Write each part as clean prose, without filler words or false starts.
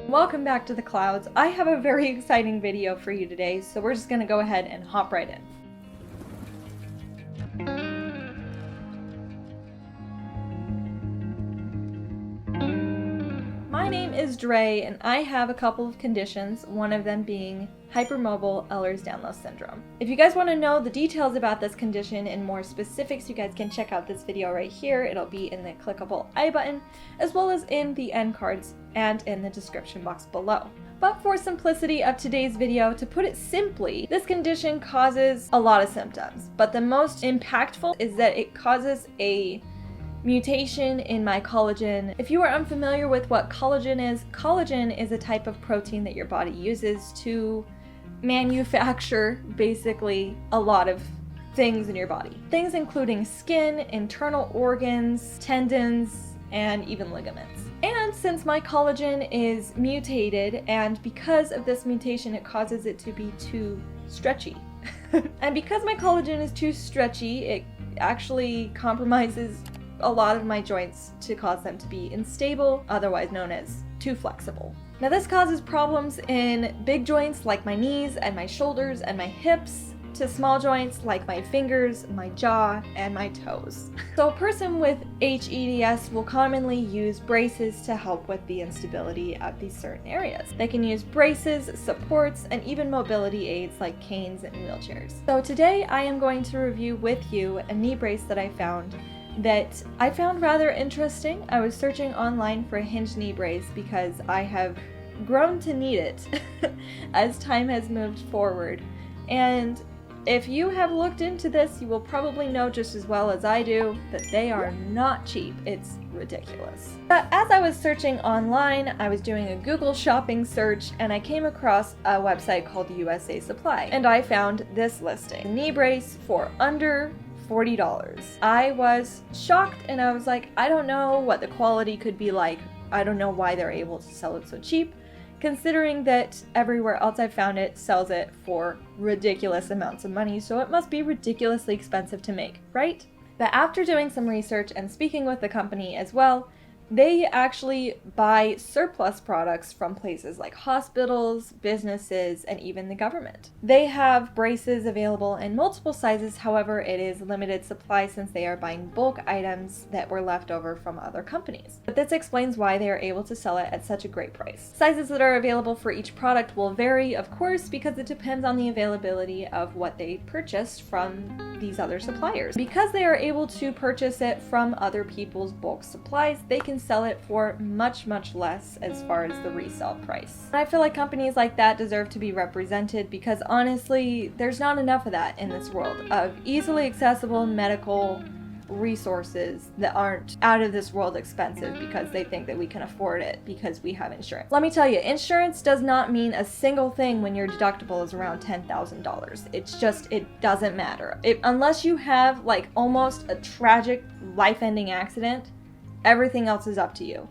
Welcome back to the clouds. I have a very exciting video for you today, so we're just gonna go ahead and hop right in. My name is Dray, and I have a couple of conditions, one of them being Hyper-Mobile Ehlers-Danlos Syndrome. If you guys want to know the details about this condition and more specifics, you guys can check out this video right here. It'll be in the clickable I button, as well as in the end cards and in the description box below. But for simplicity of today's video, to put it simply, this condition causes a lot of symptoms, but the most impactful is that it causes a mutation in my collagen. If you are unfamiliar with what collagen is a type of protein that your body uses to manufacture basically a lot of things in your body. Things including skin, internal organs, tendons, and even ligaments. And since my collagen is mutated, and because of this mutation it causes it to be too stretchy. And because my collagen is too stretchy, it actually compromises a lot of my joints to cause them to be unstable, otherwise known as too flexible. Now this causes problems in big joints like my knees and my shoulders and my hips, to small joints like my fingers, my jaw, and my toes. So a person with hEDS will commonly use braces to help with the instability of these certain areas. They can use braces, supports, and even mobility aids like canes and wheelchairs. So today I am going to review with you a knee brace that I found rather interesting. I was searching online for a hinged knee brace because I have grown to need it as time has moved forward. And if you have looked into this, you will probably know just as well as I do that they are not cheap. It's ridiculous. But as I was searching online, I was doing a Google shopping search and I came across a website called USA Supply, and I found this listing. Knee brace for under $40. I was shocked and I was like, I don't know what the quality could be like. I don't know why they're able to sell it so cheap, considering that everywhere else I've found it sells it for ridiculous amounts of money, so it must be ridiculously expensive to make, right? But after doing some research and speaking with the company as well, they actually buy surplus products from places like hospitals, businesses, and even the government. They have braces available in multiple sizes, however, it is limited supply since they are buying bulk items that were left over from other companies. But this explains why they are able to sell it at such a great price. Sizes that are available for each product will vary, of course, because it depends on the availability of what they purchased from these other suppliers. Because they are able to purchase it from other people's bulk supplies, they can sell it for much less as far as the resale price. And I feel like companies like that deserve to be represented because honestly, there's not enough of that in this world of easily accessible medical resources that aren't out of this world expensive because they think that we can afford it because we have insurance. Let me tell you, insurance does not mean a single thing when your deductible is around $10,000. It's just, it doesn't matter. Unless you have like almost a tragic life-ending accident, everything else is up to you.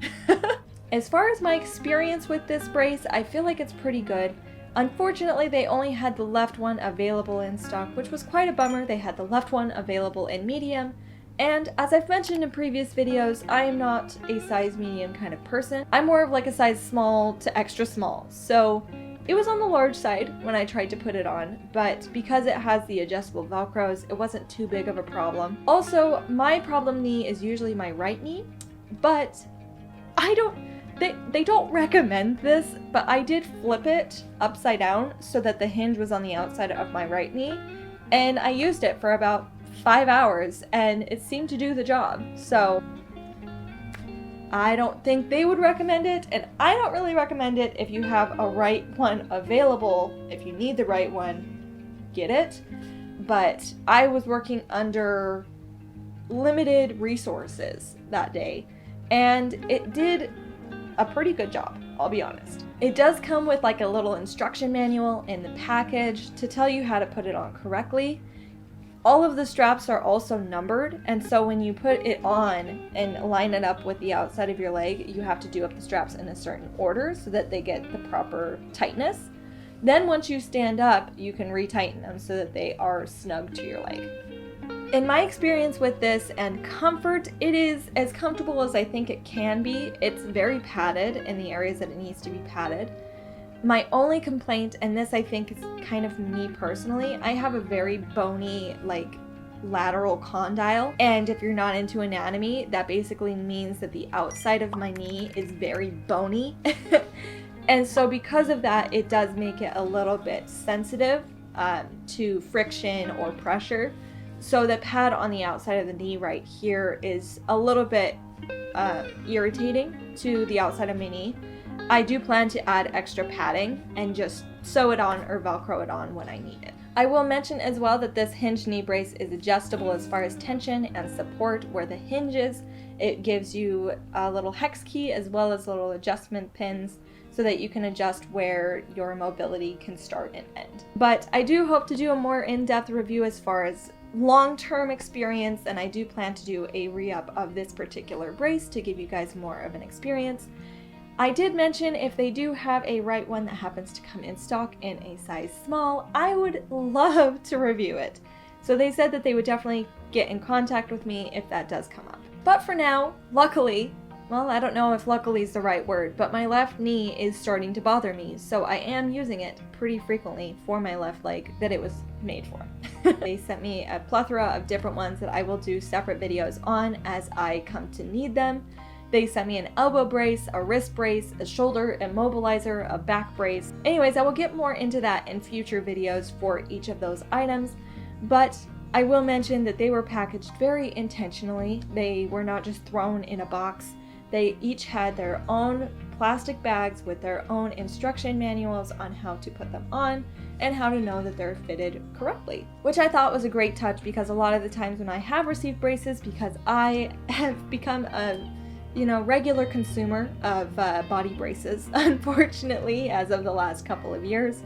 As far as my experience with this brace, I feel like it's pretty good. Unfortunately, they only had the left one available in stock, which was quite a bummer. They had the left one available in medium. And as I've mentioned in previous videos, I am not a size medium kind of person. I'm more of like a size small to extra small. So it was on the large side when I tried to put it on, but because it has the adjustable Velcros, it wasn't too big of a problem. Also, my problem knee is usually my right knee, but they don't recommend this, but I did flip it upside down so that the hinge was on the outside of my right knee, and I used it for about 5 hours and it seemed to do the job. So I don't think they would recommend it, and I don't really recommend it if you have a right one available. If you need the right one, get it. But I was working under limited resources that day, and it did a pretty good job, I'll be honest. It does come with like a little instruction manual in the package to tell you how to put it on correctly. All of the straps are also numbered, and so when you put it on and line it up with the outside of your leg, you have to do up the straps in a certain order so that they get the proper tightness. Then once you stand up, you can retighten them so that they are snug to your leg. In my experience with this and comfort, it is as comfortable as I think it can be. It's very padded in the areas that it needs to be padded. My only complaint, and this I think is kind of me personally, I have a very bony, like, lateral condyle, and if you're not into anatomy, that basically means that the outside of my knee is very bony. And so because of that, it does make it a little bit sensitive to friction or pressure. So the pad on the outside of the knee right here is a little bit irritating to the outside of my knee. I do plan to add extra padding and just sew it on or Velcro it on when I need it. I will mention as well that this hinged knee brace is adjustable as far as tension and support. Where the hinges, it gives you a little hex key as well as little adjustment pins so that you can adjust where your mobility can start and end. But I do hope to do a more in-depth review as far as long-term experience, and I do plan to do a re-up of this particular brace to give you guys more of an experience. I did mention if they do have a right one that happens to come in stock in a size small, I would love to review it. So they said that they would definitely get in contact with me if that does come up. But for now, luckily, well, I don't know if luckily is the right word, but my left knee is starting to bother me, so I am using it pretty frequently for my left leg that it was made for. They sent me a plethora of different ones that I will do separate videos on as I come to need them. They sent me an elbow brace, a wrist brace, a shoulder immobilizer, a back brace. Anyways, I will get more into that in future videos for each of those items, but I will mention that they were packaged very intentionally. They were not just thrown in a box. They each had their own plastic bags with their own instruction manuals on how to put them on and how to know that they're fitted correctly, which I thought was a great touch because a lot of the times when I have received braces, because I have become a regular consumer of body braces, unfortunately, as of the last couple of years.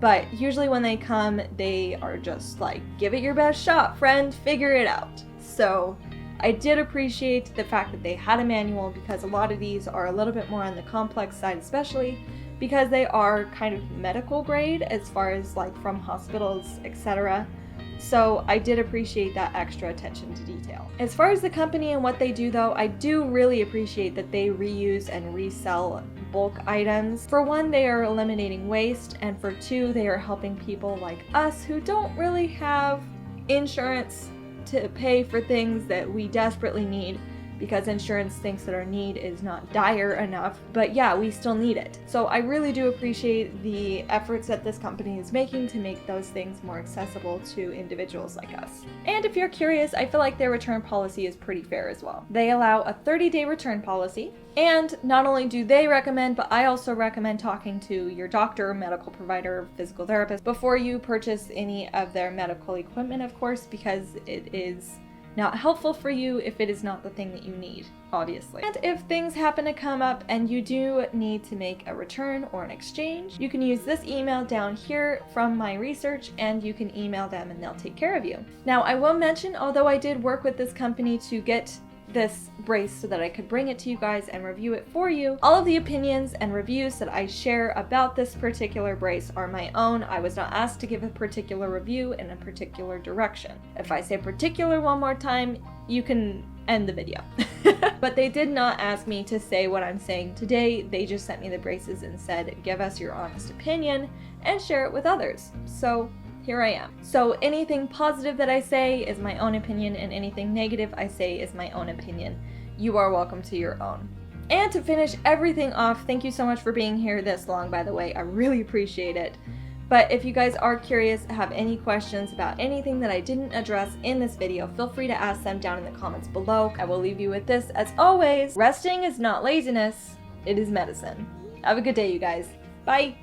But usually when they come, they are just like, give it your best shot, friend, figure it out. So I did appreciate the fact that they had a manual because a lot of these are a little bit more on the complex side, especially because they are kind of medical grade as far as like from hospitals, etc. So I did appreciate that extra attention to detail. As far as the company and what they do though, I do really appreciate that they reuse and resell bulk items. For one, they are eliminating waste, and for two, they are helping people like us who don't really have insurance to pay for things that we desperately need because insurance thinks that our need is not dire enough, but yeah, we still need it. So I really do appreciate the efforts that this company is making to make those things more accessible to individuals like us. And if you're curious, I feel like their return policy is pretty fair as well. They allow a 30-day return policy, and not only do they recommend, but I also recommend talking to your doctor, medical provider, physical therapist before you purchase any of their medical equipment, of course, because it is not helpful for you if it is not the thing that you need, obviously. And if things happen to come up and you do need to make a return or an exchange, you can use this email down here from my research and you can email them and they'll take care of you. Now, I will mention, although I did work with this company to get this brace so that I could bring it to you guys and review it for you, all of the opinions and reviews that I share about this particular brace are my own. I was not asked to give a particular review in a particular direction. If I say particular one more time, you can end the video. But they did not ask me to say what I'm saying today. They just sent me the braces and said, give us your honest opinion and share it with others. So here I am. So anything positive that I say is my own opinion, and anything negative I say is my own opinion. You are welcome to your own. And to finish everything off, thank you so much for being here this long, by the way. I really appreciate it. But if you guys are curious, have any questions about anything that I didn't address in this video, feel free to ask them down in the comments below. I will leave you with this, as always, resting is not laziness, it is medicine. Have a good day, you guys. Bye!